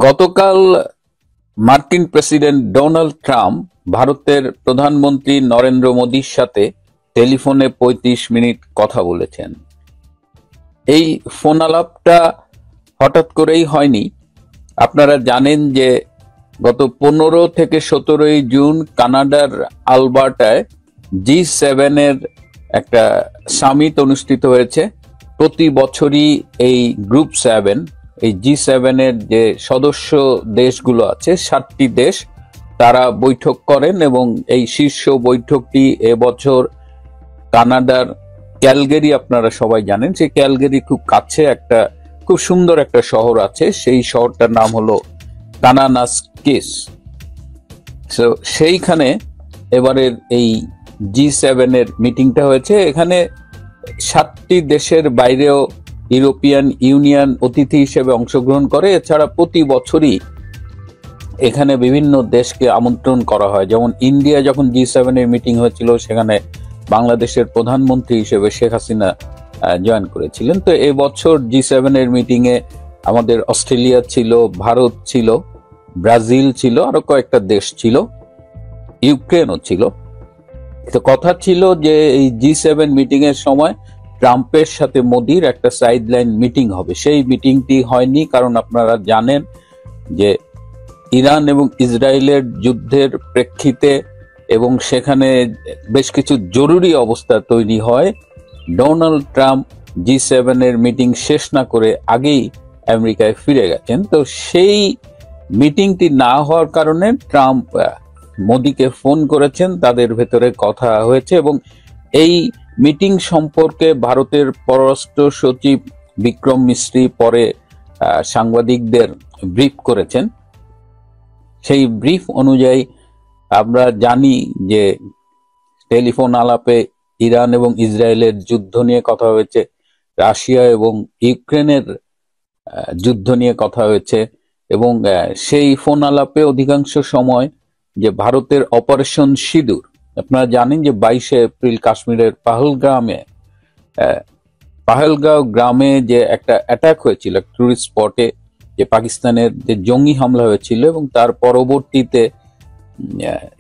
গতকাল মার্কিন president Donald Trump ভারতের প্রধানমন্ত্রী নরেন্দ্র মোদীর সাথে টেলিফোনে ৩৫ মিনিট কথা বলেছেন। এই ফোন আলাপটা হঠাৎ করেই হয়নি। আপনারা জানেন যে গত ১৫ থেকে ১৭ জুন কানাডার আলবার্টায় G7 এর একটা সামিট অনুষ্ঠিত হয়েছে। প্রতি বছরই এই গ্রুপ 7, এই G7 এর যে সদস্য দেশগুলো আছে 7টি দেশ, তারা বৈঠক করেন এবং এই শীর্ষ বৈঠকটি এবছর কানাডার ক্যালগেরি, আপনারা সবাই জানেন, সেই ক্যালগেরি খুব কাছে একটা খুব সুন্দর একটা শহর আছে, সেই শহরটার নাম হলো কানানাস্কিস। সেইখানে এবারের এই G7 এর মিটিংটা হয়েছে। এখানে 7টি দেশের বাইরেও ইউরোপিয়ান ইউনিয়ন অতিথি হিসেবে অংশগ্রহণ করে। এছাড়া প্রতি বছরই এখানে বিভিন্ন দেশকে আমন্ত্রণ করা হয়। যেমন ইন্ডিয়া যখন G7 এর মিটিং হয়েছিল, সেখানে বাংলাদেশের প্রধানমন্ত্রী হিসেবে শেখ হাসিনা জয়েন করেছিলেন। তো এবছর G7 এর মিটিং এ আমাদের অস্ট্রেলিয়া ছিল, ভারত ছিল, ব্রাজিল ছিল, আরো কয়েকটা দেশ ছিল, ইউক্রেনও ছিল। তো কথা ছিল যে এই G7 মিটিং এর সময় ট্রাম্পের সাথে মোদির একটা সাইডলাইন মিটিং হবে। সেই মিটিংটি হয়নি, কারণ আপনারা জানেন যে ইরান এবং ইসরায়েলের যুদ্ধের প্রেক্ষিতে এবং সেখানে বেশ কিছু জরুরি অবস্থা তৈরি হয়। ডোনাল্ড ট্রাম্প G7 এর মিটিং শেষ না করে আগেই আমেরিকায় ফিরে গেছেন। তো সেই মিটিংটি না হওয়ার কারণে ট্রাম্প মোদিকে ফোন করেছেন, তাদের ভেতরে কথা হয়েছে এবং এই মিটিং সম্পর্কে ভারতের পররাষ্ট্র সচিব বিক্রম মিশ্রি পরে সাংবাদিকদের ব্রিফ করেছেন। সেই ব্রিফ অনুযায়ী আমরা জানি যে টেলিফোন আলাপে ইরান এবং ইসরায়েলের যুদ্ধ নিয়ে কথা হয়েছে, রাশিয়া এবং ইউক্রেনের যুদ্ধ নিয়ে কথা হয়েছে এবং সেই ফোন আলাপে অধিকাংশ সময় যে ভারতের অপারেশন সিঁদুর, আপনারা জানেন যে 22 এপ্রিল কাশ্মীরের পাহেলগাঁও গ্রামে যে একটা অ্যাটাক হয়েছিল টুরিস্ট স্পটে, যে পাকিস্তানের যে জঙ্গি হামলা হয়েছিল এবং তার পরবর্তীতে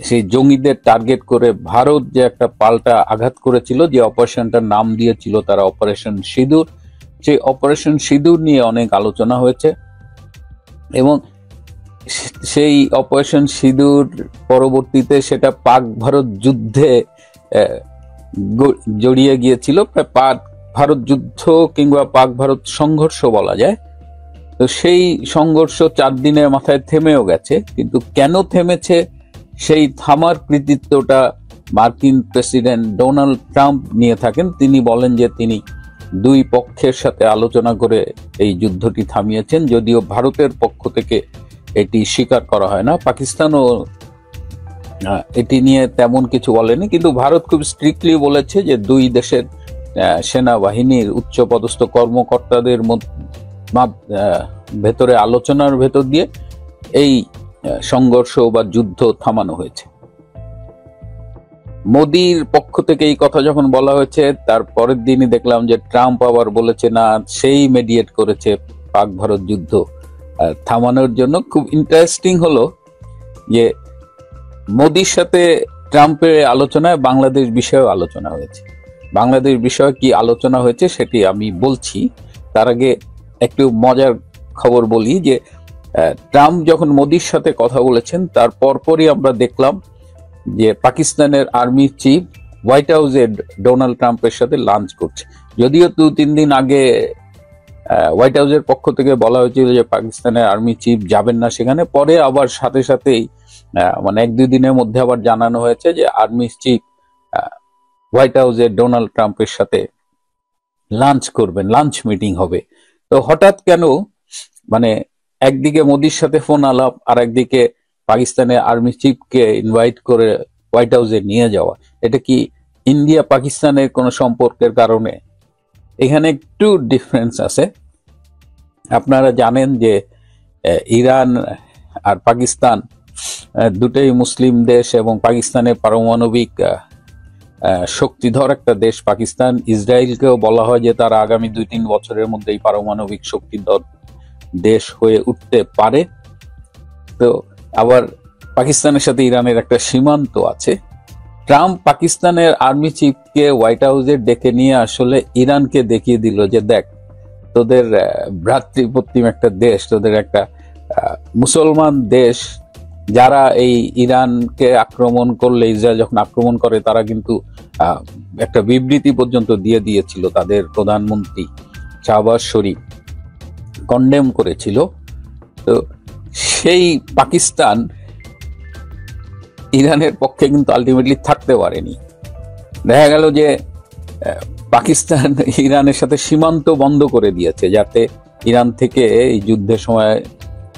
সেই জঙ্গিদের টার্গেট করে ভারত যে একটা পাল্টা আঘাত করেছিল, যে অপারেশনটার নাম দিয়েছিল তারা অপারেশন সিঁদুর, সেই অপারেশন সিঁদুর নিয়ে অনেক আলোচনা হয়েছে এবং সেই অপারেশন সিঁদুর পরবর্তীতে সেটা পাক ভারত যুদ্ধে জড়িয়ে গিয়েছিল। পাক ভারত যুদ্ধ কিংবা পাক ভারত সংঘর্ষ বলা যায়। তো সেই সংঘর্ষ 4 দিনের মাথায় থেমেও গেছে, কিন্তু কেন থেমেছে সেই থামার কৃতিত্বটা মার্কিন প্রেসিডেন্ট ডোনাল্ড ট্রাম্প নিয়ে থাকেন। তিনি বলেন যে তিনি দুই পক্ষের সাথে আলোচনা করে এই যুদ্ধটি থামিয়েছেন, যদিও ভারতের পক্ষ থেকে এটি স্বীকার করা হয় না। পাকিস্তানও এটি নিয়ে তেমন কিছু বলেনি, কিন্তু ভারত খুব স্ট্রিক্টলি বলেছে যে দুই দেশের সেনাবাহিনীর উচ্চপদস্থ কর্মকর্তাদের ভেতরে আলোচনার ভেতর দিয়ে এই সংঘর্ষ বা যুদ্ধ থামানো হয়েছে। মোদির পক্ষ থেকে এই কথা যখন বলা হয়েছে, তার পরের দিনই দেখলাম যে ট্রাম্প আবার বলেছে না, সেই মেডিয়েট করেছে পাক ভারত যুদ্ধ থামানোর জন্য। খুব ইন্টারেস্টিং হলো যে মোদির সাথে ট্রাম্পের আলোচনায় বাংলাদেশ বিষয়েও আলোচনা হয়েছে। বাংলাদেশ বিষয়ে কি আলোচনা হয়েছে সেটি আমি বলছি, তার আগে একটু মজার খবর বলি যে ট্রাম্প যখন মোদির সাথে কথা বলেছেন তার পরপরই আমরা দেখলাম যে পাকিস্তানের আর্মি চিফ হোয়াইট হাউসে ডোনাল্ড ট্রাম্পের সাথে লাঞ্চ করছে। যদিও 2-3 দিন আগে হোয়াইট হাউসের পক্ষ থেকে বলা হয়েছিল যে পাকিস্তানের আর্মি চিফ যাবেন না সেখানে, পরে আবার সাথে সাথেই মানে 1-2 দিনের মধ্যে আবার জানানো হয়েছে যে আর্মি চিফ হোয়াইট হাউসে ডোনাল্ড ট্রাম্পের সাথে লাঞ্চ করবেন, লাঞ্চ মিটিং হবে। তো হঠাৎ কেন মানে একদিকে মোদির সাথে ফোন আলাপ, আর একদিকে পাকিস্তানের আর্মি চিফকে ইনভাইট করে হোয়াইট হাউসে নিয়ে যাওয়া, এটা কি ইন্ডিয়া পাকিস্তানের কোনো সম্পর্কের কারণে? এখানে একটু ডিফারেন্স আছে। আপনারা জানেন যে ইরান আর পাকিস্তান দুটোই মুসলিম দেশ এবং পাকিস্তানের পারমাণবিক শক্তিধর একটা দেশ পাকিস্তান। ইসরায়েলকেও বলা হয় যে তারা আগামী 2-3 বছরের মধ্যেই পারমাণবিক শক্তিধর দেশ হয়ে উঠতে পারে। তো আবার পাকিস্তানের সাথে ইরানের একটা সীমান্ত আছে। ট্রাম্প পাকিস্তানের আর্মি চিফকে হোয়াইট হাউসে ডেকে নিয়ে আসলে ইরানকে দেখিয়ে দিল যে দেখ, তোদের ভ্রাতৃপ্রতিম একটা দেশ, তোদের একটা মুসলমান দেশ, যারা এই ইরানকে আক্রমণ করলে, ইসরায়েল যখন আক্রমণ করে, তারা কিন্তু একটা বিবৃতি পর্যন্ত দিয়ে দিয়েছিল, তাদের প্রধানমন্ত্রী শাহবাজ শরীফ কন্ডেম করেছিল। তো সেই পাকিস্তান ইরানের পক্ষে কিন্তু আলটিমেটলি থাকতে পারেনি। দেখা গেল যে পাকিস্তান ইরানের সাথে সীমান্ত বন্ধ করে দিয়েছে, যাতে ইরান থেকে এই যুদ্ধের সময়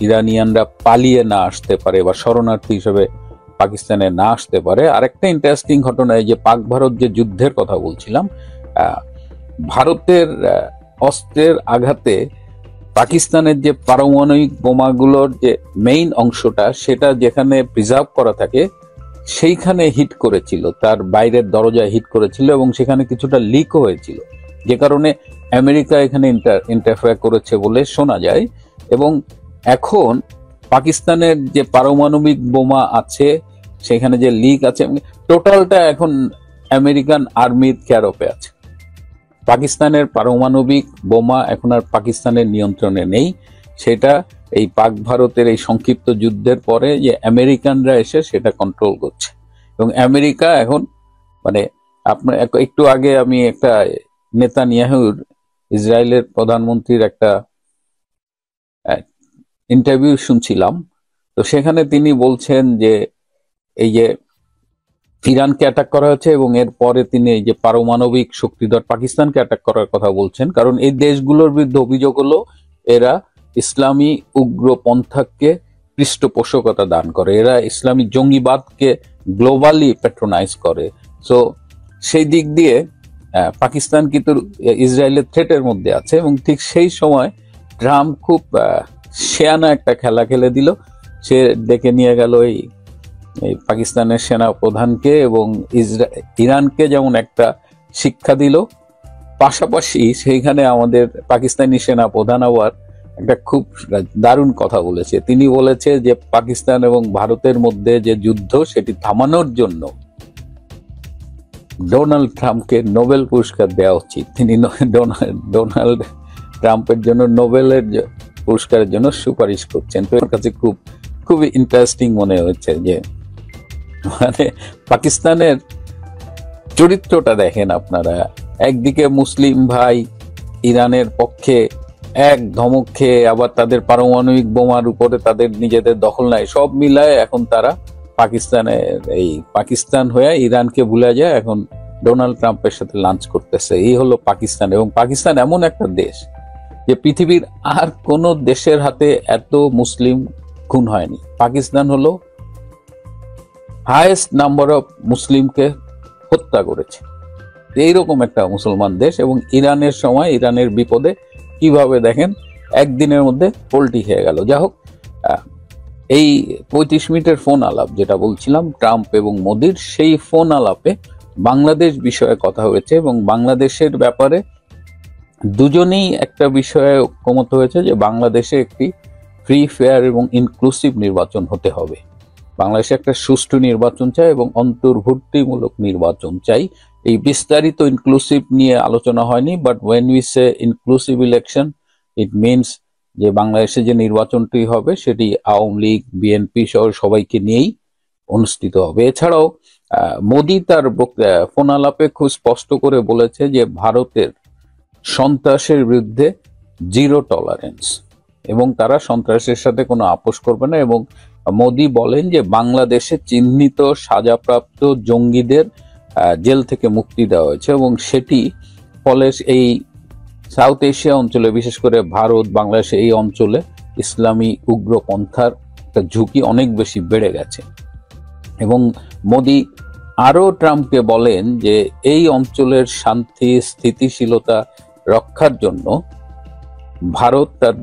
ইরানিয়ানরা পালিয়ে না আসতে পারে বা শরণার্থী হিসেবে পাকিস্তানে না আসতে পারে। আরেকটা ইন্টারেস্টিং ঘটনা, এই যে পাক ভারত যে যুদ্ধের কথা বলছিলাম, ভারতের অস্ত্রের আঘাতে পাকিস্তানের যে পারমাণবিক বোমাগুলোর যে মেইন অংশটা, সেটা যেখানে প্রিজার্ভ করা থাকে সেইখানে হিট করেছিল, তার বাইরের দরজায় হিট করেছিল এবং সেখানে কিছুটা লিকও হয়েছিল, যে কারণে আমেরিকা এখানে ইন্টারফেয়ার করেছে বলে শোনা যায়। এবং এখন পাকিস্তানের যে পারমাণবিক বোমা আছে, সেখানে যে লিক আছে, টোটালটা এখন আমেরিকান আর্মির কেয়ারপে আছে। পাকিস্তানের পারমাণবিক বোমা এখন আর পাকিস্তানের নিয়ন্ত্রণে নেই, সেটা এই পাক ভারতের এই সংক্ষিপ্ত যুদ্ধের পরে যে আমেরিকানরা এসে সেটা কন্ট্রোল করছে। এবং আমেরিকা এখন মানে আপনার একটু আগে আমি একটা নেতানিয়াহুর, ইসরায়েলের প্রধানমন্ত্রীর একটা ইন্টারভিউ শুনছিলাম। তো সেখানে তিনি বলছেন যে এই যে ইরানকে অ্যাটাক করা হচ্ছে এবং এরপরে তিনি এই যে পারমাণবিক শক্তিধর পাকিস্তানকে অ্যাটাক করার কথা বলছেন, কারণ এই দেশগুলোর বিরুদ্ধে অভিযোগ হলো এরা ইসলামী উগ্রপন্থাকে পৃষ্ঠপোষকতা দান করে, এরা ইসলামী জঙ্গিবাদকে গ্লোবালি প্যাট্রোনাইজ করে। সো সেই দিক দিয়ে পাকিস্তান কিন্তু ইসরায়েলের থ্রেটের মধ্যে আছে। এবং ঠিক সেই সময় ট্রাম্প খুব শেয়ানা একটা খেলা খেলে দিল, সে ডেকে নিয়ে গেল এই পাকিস্তানের সেনা প্রধানকে এবং ইরানকে যেমন একটা শিক্ষা দিল, পাশাপাশি সেইখানে আমাদের পাকিস্তানি সেনা প্রধান আবার একটা খুব দারুণ কথা বলেছে। তিনি বলেছে যে পাকিস্তান এবং ভারতের মধ্যে যে যুদ্ধ, সেটি থামানোর জন্য ডোনাল্ড ট্রাম্পকে নোবেল পুরস্কার দেওয়া উচিত। তিনি ডোনাল্ড ট্রাম্পের জন্য নোবেলের পুরস্কারের জন্য সুপারিশ করছেন। তো এর কাছে খুবই ইন্টারেস্টিং মনে হচ্ছে যে মানে পাকিস্তানের চরিত্রটা দেখেন আপনারা, একদিকে মুসলিম ভাই ইরানের পক্ষে এক ধমক খেয়ে, আবার তাদের পারমাণবিক বোমার উপরে তাদের নিজেদের দখল নাই, সব মিলায় এখন তারা পাকিস্তান হয়ে ইরানকে ভুলে যায়, এখন ডোনাল্ড ট্রাম্পের সাথে লাঞ্চ করতেছে। এই হলো পাকিস্তান। এবং পাকিস্তান এমন একটা দেশ যে পৃথিবীর আর কোন দেশের হাতে এত মুসলিম খুন হয়নি। পাকিস্তান হলো হাইয়েস্ট নাম্বার অফ মুসলিমকে হত্যা করেছে, এইরকম একটা মুসলমান দেশ। এবং ইরানের সময়, ইরানের বিপদে কিভাবে দেখেন একদিনের মধ্যে পল্টি খেয়ে গেল। যা হোক, এই 35 মিনিটের ফোন আলাপ যেটা বলছিলাম ট্রাম্প এবং মোদির, সেই ফোন আলাপে বাংলাদেশ বিষয়ে কথা হয়েছে এবং বাংলাদেশের ব্যাপারে দুজনেই একটা বিষয়ে ঐকমত্য হয়েছে যে বাংলাদেশে একটি ফ্রি, ফেয়ার এবং ইনক্লুসিভ নির্বাচন হতে হবে। বাংলাদেশে একটা সুষ্ঠু নির্বাচন চাই এবং অন্তর্ভুক্তিমূলক নির্বাচন চাই। এই বিস্তারিত ইনক্লুসিভ নিয়ে আলোচনা হয়নি, but when we say inclusive election, it means যে বাংলাদেশে যে নির্বাচনটি হবে সেটি আওয়ামী লীগ, বিএনপি সহ সবাইকে নিয়েই অনুষ্ঠিত হবে। এছাড়াও মোদি তার ফোন আলাপে খুব স্পষ্ট করে বলেছে যে ভারতের সন্ত্রাসের বিরুদ্ধে জিরো টলারেন্স এবং তারা সন্ত্রাসের সাথে কোনো আপোষ করবে না। এবং মোদি বলেন যে বাংলাদেশে চিহ্নিত সাজাপ্রাপ্ত জঙ্গিদের জেল থেকে মুক্তি দেওয়া হয়েছে এবং সেটি ফলে এই সাউথ এশিয়া অঞ্চলে, বিশেষ করে ভারত, বাংলাদেশ, এই অঞ্চলে ইসলামী উগ্রপন্থার একটা ঝুঁকি অনেক বেশি বেড়ে গেছে। এবং মোদি আরো ট্রাম্পকে বলেন যে এই অঞ্চলের শান্তি স্থিতিশীলতা রক্ষার জন্য ভারত তার